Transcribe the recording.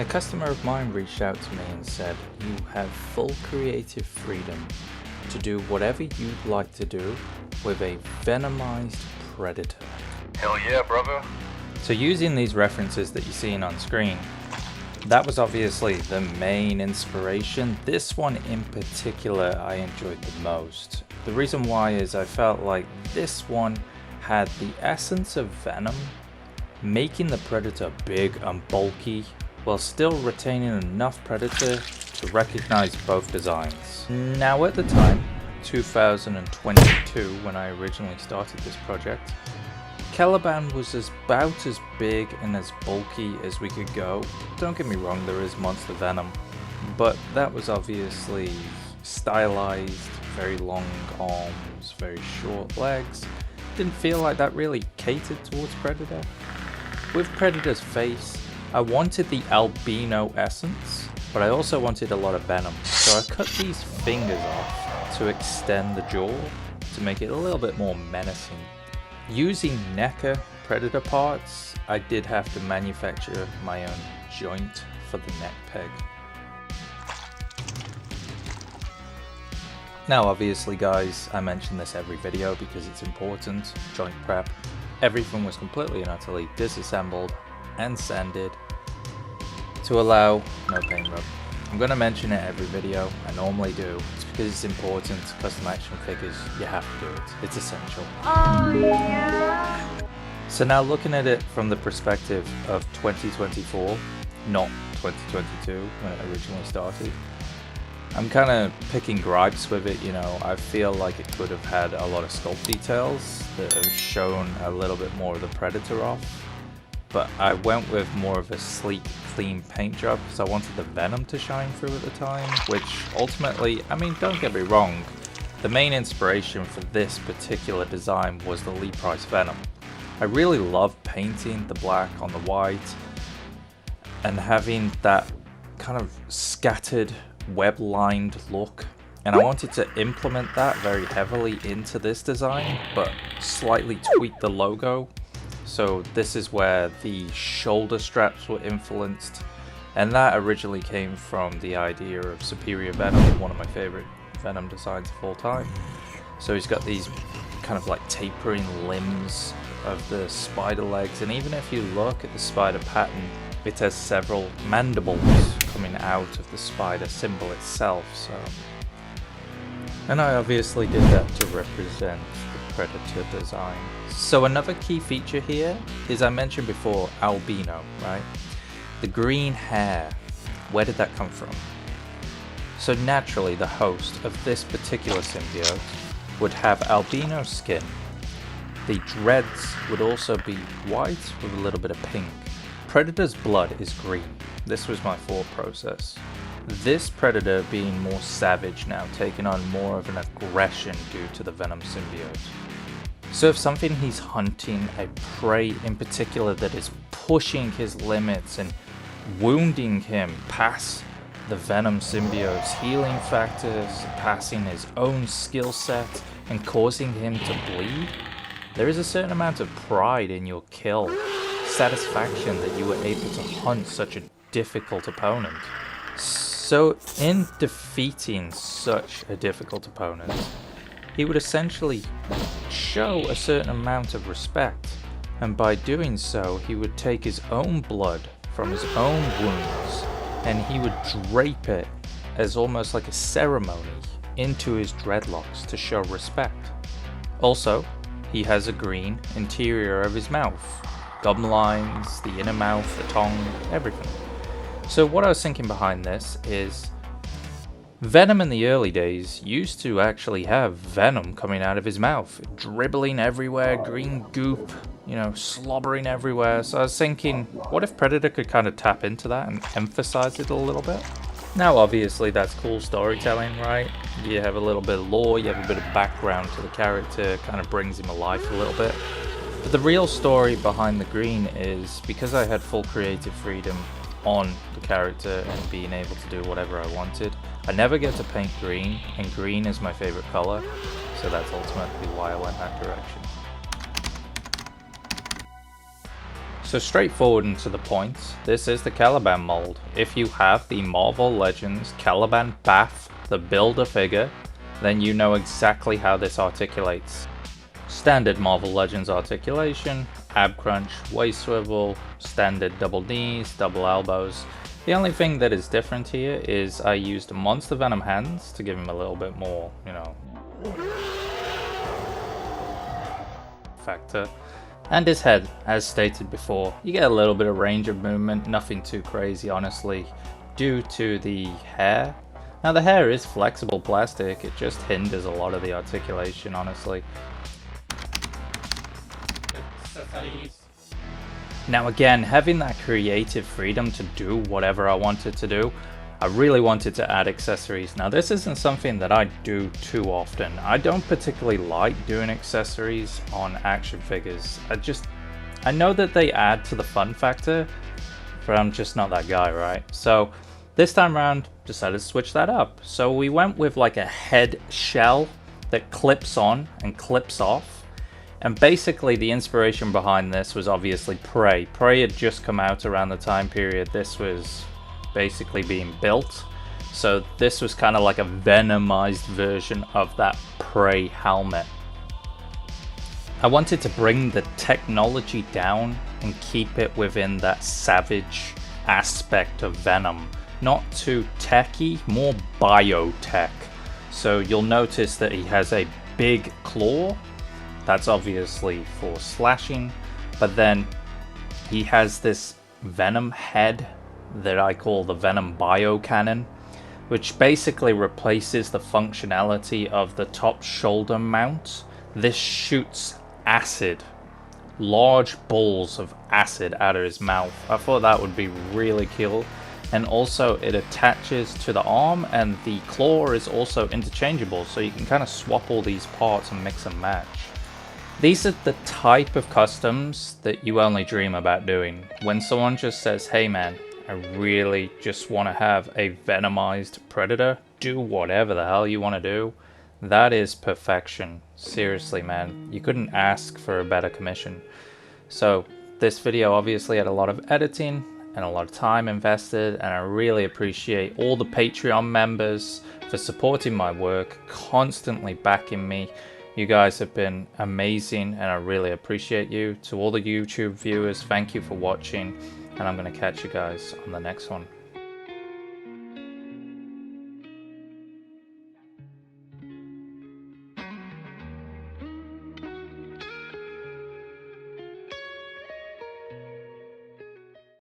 customer of mine reached out to me and said, you have full creative freedom to do whatever you'd like to do with a venomized predator. Hell yeah, brother. So using these references that you're seeing on screen, that was obviously the main inspiration. This one in particular I enjoyed the most. The reason why is I felt like this one had the essence of Venom, making the predator big and bulky while still retaining enough predator to recognize both designs. Now at the time, 2022, when I originally started this project, Caliban was about as big and as bulky as we could go. Don't get me wrong, there is monster venom, but that was obviously stylized, very long arms, very short legs. Didn't feel like that really catered towards Predator. With Predator's face, I wanted the albino essence, but I also wanted a lot of venom. So I cut these fingers off to extend the jaw to make it a little bit more menacing. Using NECA Predator parts, I did have to manufacture my own joint for the neck peg. Now obviously guys, I mention this every video because it's important, joint prep. Everything was completely and utterly disassembled and sanded to allow no paint rub. I'm going to mention it every video, I normally do. It's because it's important, custom action figures, you have to do it. It's essential. Oh yeah! So now looking at it from the perspective of 2024, not 2022 when it originally started, I'm kind of picking gripes with it, you know. I feel like it could have had a lot of sculpt details that have shown a little bit more of the Predator off. But I went with more of a sleek, clean paint job because I wanted the Venom to shine through at the time, which ultimately, I mean, don't get me wrong, the main inspiration for this particular design was the Lee Price Venom. I really love painting the black on the white and having that kind of scattered, web-lined look. And I wanted to implement that very heavily into this design, but slightly tweak the logo. So this is where the shoulder straps were influenced, and that originally came from the idea of Superior Venom, one of my favorite Venom designs of all time. So he's got these kind of like tapering limbs of the spider legs, and even if you look at the spider pattern, it has several mandibles coming out of the spider symbol itself. So, and I obviously did that to represent the Predator design. So another key feature here is, I mentioned before, albino, right? The green hair, where did that come from? So naturally the host of this particular symbiote would have albino skin. The dreads would also be white with a little bit of pink. Predator's blood is green. This was my thought process. This Predator being more savage now, taking on more of an aggression due to the Venom symbiote. So if something he's hunting, a prey in particular that is pushing his limits and wounding him past the Venom symbiote's healing factors, passing his own skill set and causing him to bleed, there is a certain amount of pride in your kill, satisfaction that you were able to hunt such a difficult opponent. So in defeating such a difficult opponent, he would essentially show a certain amount of respect, and by doing so he would take his own blood from his own wounds and he would drape it as almost like a ceremony into his dreadlocks to show respect. Also, he has a green interior of his mouth, gum lines, the inner mouth, the tongue, everything. So what I was thinking behind this is, Venom in the early days used to actually have venom coming out of his mouth, dribbling everywhere, green goop, you know, slobbering everywhere. So I was thinking, what if Predator could kind of tap into that and emphasize it a little bit? Now obviously that's cool storytelling, right? You have a little bit of lore, you have a bit of background to the character, kind of brings him alive a little bit. But the real story behind the green is, because I had full creative freedom on the character and being able to do whatever I wanted, I never get to paint green, and green is my favorite color, so that's ultimately why I went that direction. So straightforward and to the point, this is the Caliban mold. If you have the Marvel Legends Caliban Bath, the Builder figure, then you know exactly how this articulates. Standard Marvel Legends articulation, ab crunch, waist swivel, standard double knees, double elbows. The only thing that is different here is I used Monster Venom hands to give him a little bit more, factor. And his head, as stated before, you get a little bit of range of movement, nothing too crazy honestly, due to the hair. Now the hair is flexible plastic, it just hinders a lot of the articulation honestly. Now again, having that creative freedom to do whatever I wanted to do, I really wanted to add accessories. Now this isn't something that I do too often. I don't particularly like doing accessories on action figures. I know that they add to the fun factor, but I'm just not that guy, right? So this time around, decided to switch that up. So we went with like a head shell that clips on and clips off. And basically the inspiration behind this was obviously Prey. Prey had just come out around the time period this was basically being built. So this was kind of like a venomized version of that Prey helmet. I wanted to bring the technology down and keep it within that savage aspect of Venom. Not too techy, more biotech. So you'll notice that he has a big claw. That's obviously for slashing, but then he has this Venom head that I call the Venom Bio Cannon, which basically replaces the functionality of the top shoulder mount. This shoots acid, large balls of acid out of his mouth. I thought that would be really cool. And also it attaches to the arm, and the claw is also interchangeable, so you can kind of swap all these parts and mix and match. These are the type of customs that you only dream about doing. When someone just says, hey man, I really just want to have a venomized predator, do whatever the hell you want to do. That is perfection. Seriously man, you couldn't ask for a better commission. So this video obviously had a lot of editing and a lot of time invested, and I really appreciate all the Patreon members for supporting my work, constantly backing me. You guys have been amazing and I really appreciate you. To all the YouTube viewers, thank you for watching, and I'm going to catch you guys on the next one.